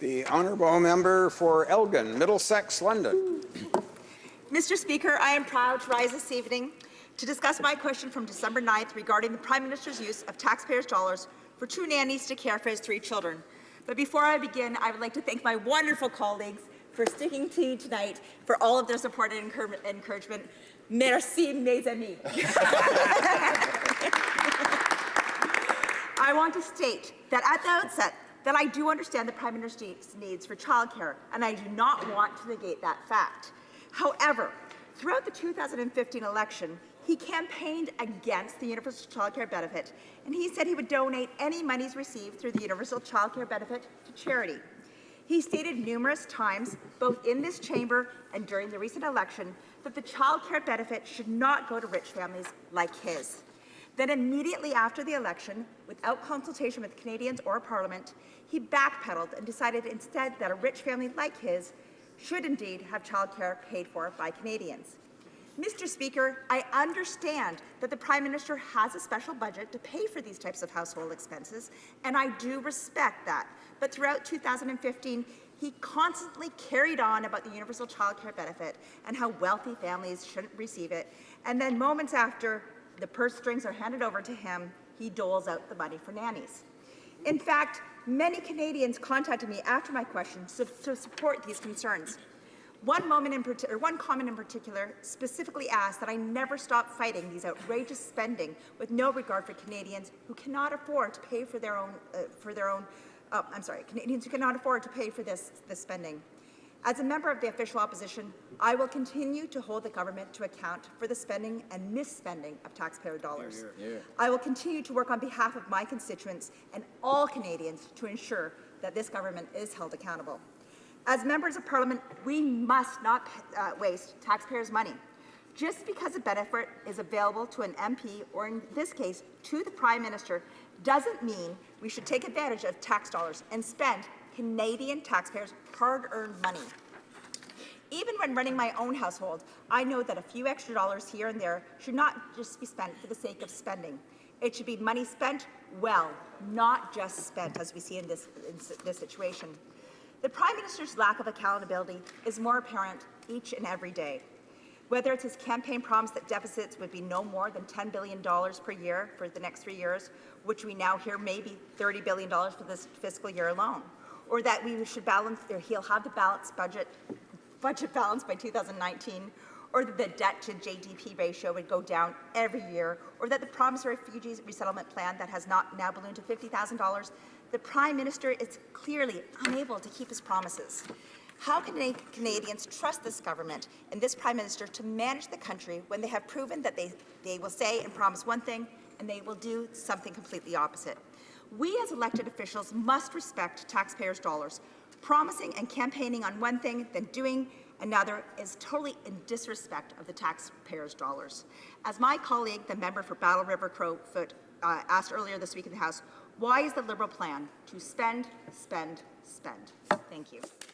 The honourable member for Elgin, Middlesex, London. Mr. Speaker, I am proud to rise this evening to discuss my question from December 9th regarding the Prime Minister's use of taxpayers' dollars for 2 nannies to care for his 3 children. But before I begin, I would like to thank my wonderful colleagues for sticking to tonight, for all of their support and encouragement. Merci, mes amis. I want to state that at the outset that I do understand the Prime Minister's needs for childcare, and I do not want to negate that fact. However, throughout the 2015 election, he campaigned against the universal childcare benefit, and he said he would donate any monies received through the universal childcare benefit to charity. He stated numerous times, both in this chamber and during the recent election, that the childcare benefit should not go to rich families like his. Then immediately after the election, without consultation with Canadians or Parliament, he backpedaled and decided instead that a rich family like his should indeed have childcare paid for by Canadians. Mr. Speaker, I understand that the Prime Minister has a special budget to pay for these types of household expenses, and I do respect that. But throughout 2015, he constantly carried on about the universal childcare benefit and how wealthy families shouldn't receive it. And then moments after the purse strings are handed over to him, he doles out the money for nannies. In fact, many Canadians contacted me after my question to support these concerns. One comment in particular specifically asked that I never stop fighting these outrageous spending with no regard for Canadians who cannot afford to pay for their own, Canadians who cannot afford to pay for this spending. As a member of the official opposition, I will continue to hold the government to account for the spending and misspending of taxpayer dollars. I will continue to work on behalf of my constituents and all Canadians to ensure that this government is held accountable. As members of Parliament, we must not waste taxpayers' money. Just because a benefit is available to an MP, or in this case, to the Prime Minister, doesn't mean we should take advantage of tax dollars and spend Canadian taxpayers' hard-earned money. Even when running my own household, I know that a few extra dollars here and there should not just be spent for the sake of spending. It should be money spent well, not just spent, as we see in this situation. The Prime Minister's lack of accountability is more apparent each and every day. Whether it's his campaign promise that deficits would be no more than $10 billion per year for the next 3 years, which we now hear may be $30 billion for this fiscal year alone, or that we should balance, or he'll have the budget balance by 2019, or that the debt to GDP ratio would go down every year, or that the promised refugees resettlement plan that has not now ballooned to $50,000, the Prime Minister is clearly unable to keep his promises. How can Canadians trust this government and this Prime Minister to manage the country when they have proven that they will say and promise one thing and they will do something completely opposite? We as elected officials must respect taxpayers' dollars. Promising and campaigning on one thing, then doing another is totally in disrespect of the taxpayers' dollars. As my colleague, the member for Battle River Crowfoot, asked earlier this week in the House, why is the Liberal plan to spend, spend, spend? Thank you.